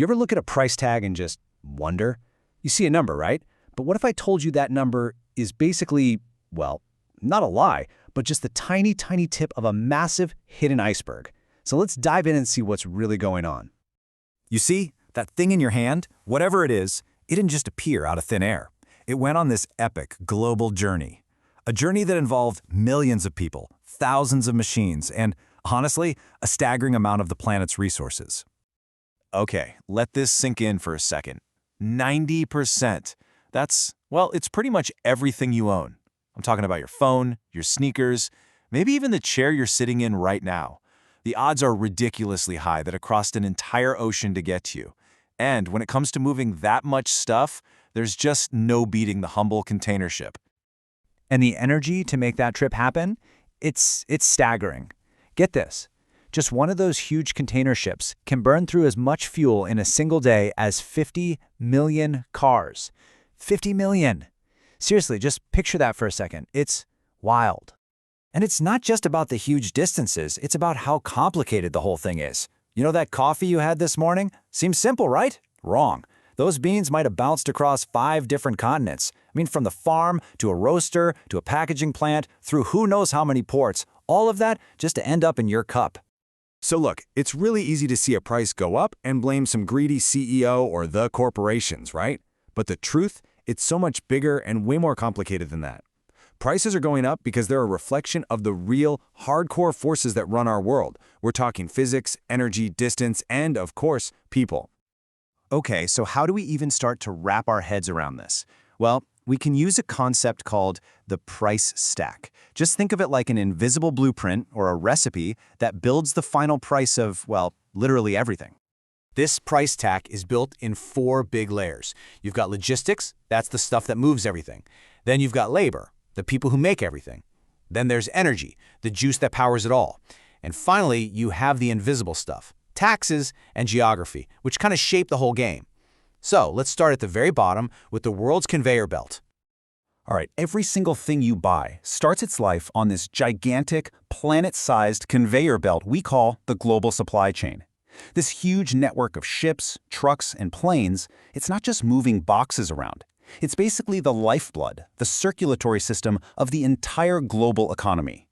You ever look at a price tag and just wonder? You see a number, right? But what if I told you that number is basically, well, not a lie, but just the tiny, tiny tip of a massive hidden iceberg? So let's dive in and see what's really going on. You see, that thing in your hand, whatever it is, it didn't just appear out of thin air. It went on this epic global journey. A journey that involved millions of people, thousands of machines, and, honestly, a staggering amount of the planet's resources. Okay, let this sink in for a second. 90%. That's, well, it's pretty much everything you own. I'm talking about your phone, your sneakers, maybe even the chair you're sitting in right now. The odds are ridiculously high that it crossed an entire ocean to get to you. And when it comes to moving that much stuff, there's just no beating the humble container ship. And the energy to make that trip happen? It's staggering. Get this. Just one of those huge container ships can burn through as much fuel in a single day as 50 million cars. 50 million. Seriously, just picture that for a second. It's wild. And it's not just about the huge distances, it's about how complicated the whole thing is. You know that coffee you had this morning? Seems simple, right? Wrong. Those beans might have bounced across 5 different continents. I mean, from the farm to a roaster to a packaging plant, through who knows how many ports, all of that just to end up in your cup. So look, it's really easy to see a price go up and blame some greedy CEO or the corporations, right? But the truth, it's so much bigger and way more complicated than that. Prices are going up because they're a reflection of the real, hardcore forces that run our world. We're talking physics, energy, distance, and, of course, people. Okay, so how do we even start to wrap our heads around this? Well, we can use a concept called the price stack. Just think of it like an invisible blueprint or a recipe that builds the final price of, well, literally everything. This price stack is built in 4 big layers. You've got logistics, that's the stuff that moves everything. Then you've got labor, the people who make everything. Then there's energy, the juice that powers it all. And finally, you have the invisible stuff, taxes and geography, which kind of shape the whole game. So let's start at the very bottom with the world's conveyor belt. All right, every single thing you buy starts its life on this gigantic, planet-sized conveyor belt we call the global supply chain. This huge network of ships, trucks, and planes, it's not just moving boxes around. It's basically the lifeblood, the circulatory system of the entire global economy.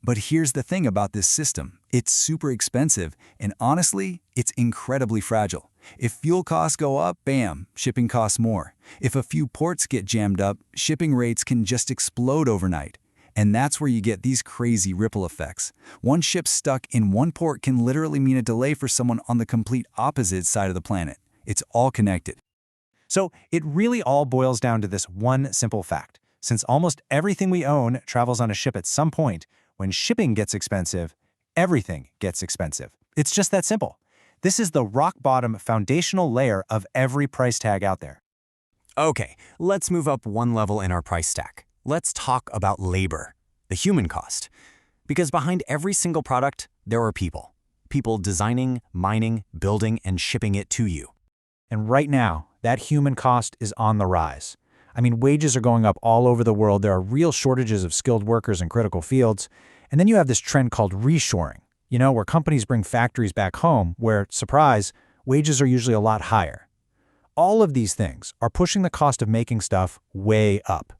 But here's the thing about this system. It's super expensive, and honestly, it's incredibly fragile. If fuel costs go up, bam, shipping costs more. If a few ports get jammed up, shipping rates can just explode overnight. And that's where you get these crazy ripple effects. One ship stuck in one port can literally mean a delay for someone on the complete opposite side of the planet. It's all connected. So it really all boils down to this one simple fact. Since almost everything we own travels on a ship at some point, when shipping gets expensive, everything gets expensive. It's just that simple. This is the rock-bottom foundational layer of every price tag out there. Okay, let's move up one level in our price stack. Let's talk about labor, the human cost. Because behind every single product, there are people. People designing, mining, building, and shipping it to you. And right now, that human cost is on the rise. I mean, wages are going up all over the world. There are real shortages of skilled workers in critical fields. And then you have this trend called reshoring, where companies bring factories back home where, surprise, wages are usually a lot higher. All of these things are pushing the cost of making stuff way up.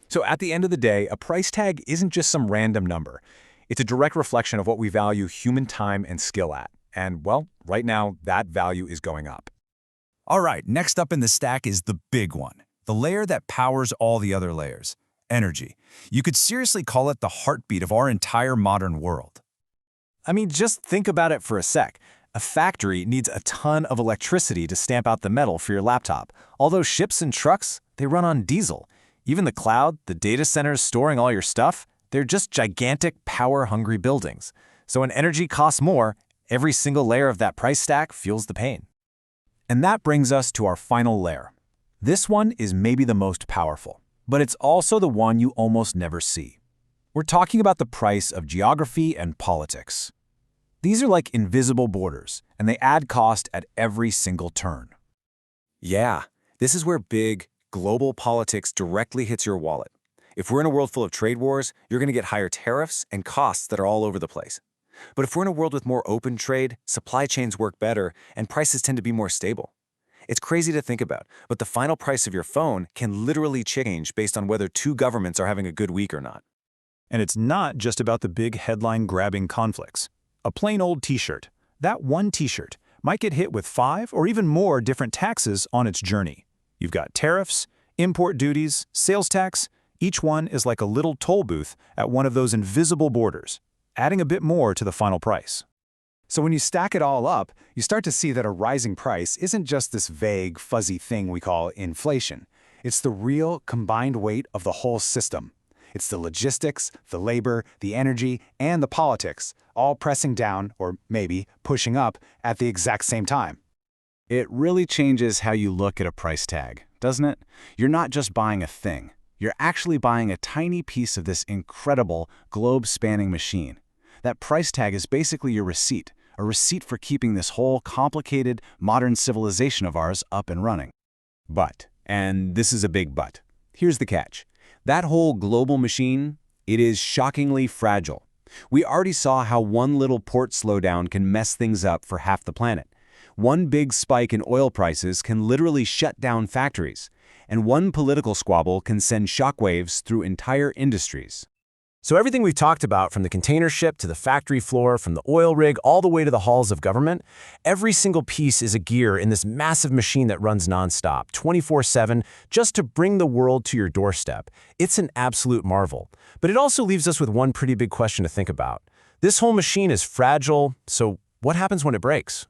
So at the end of the day, a price tag isn't just some random number. It's a direct reflection of what we value human time and skill at. And, well, right now, that value is going up. All right, next up in the stack is the big one, the layer that powers all the other layers, energy. You could seriously call it the heartbeat of our entire modern world. I mean, just think about it for a sec. A factory needs a ton of electricity to stamp out the metal for your laptop. All those ships and trucks, they run on diesel. Even the cloud, the data centers storing all your stuff, they're just gigantic, power-hungry buildings. So when energy costs more, every single layer of that price stack fuels the pain. And that brings us to our final layer. This one is maybe the most powerful, but it's also the one you almost never see. We're talking about the price of geography and politics. These are like invisible borders, and they add cost at every single turn. Yeah, this is where big, global politics directly hits your wallet. If we're in a world full of trade wars, you're going to get higher tariffs and costs that are all over the place. But if we're in a world with more open trade, supply chains work better, and prices tend to be more stable. It's crazy to think about, but the final price of your phone can literally change based on whether two governments are having a good week or not. And it's not just about the big headline-grabbing conflicts. A plain old t-shirt. That one t-shirt might get hit with 5 or even more different taxes on its journey. You've got tariffs, import duties, sales tax. Each one is like a little toll booth at one of those invisible borders, adding a bit more to the final price. So when you stack it all up, you start to see that a rising price isn't just this vague, fuzzy thing we call inflation. It's the real combined weight of the whole system. It's the logistics, the labor, the energy, and the politics, all pressing down, or maybe pushing up, at the exact same time. It really changes how you look at a price tag, doesn't it? You're not just buying a thing. You're actually buying a tiny piece of this incredible, globe-spanning machine. That price tag is basically your receipt, a receipt for keeping this whole complicated, modern civilization of ours up and running. But, and this is a big but, here's the catch. That whole global machine, it is shockingly fragile. We already saw how one little port slowdown can mess things up for half the planet. One big spike in oil prices can literally shut down factories, and one political squabble can send shockwaves through entire industries. So everything we've talked about, from the container ship to the factory floor, from the oil rig all the way to the halls of government, every single piece is a gear in this massive machine that runs nonstop, 24/7, just to bring the world to your doorstep. It's an absolute marvel. But it also leaves us with one pretty big question to think about. This whole machine is fragile, so what happens when it breaks?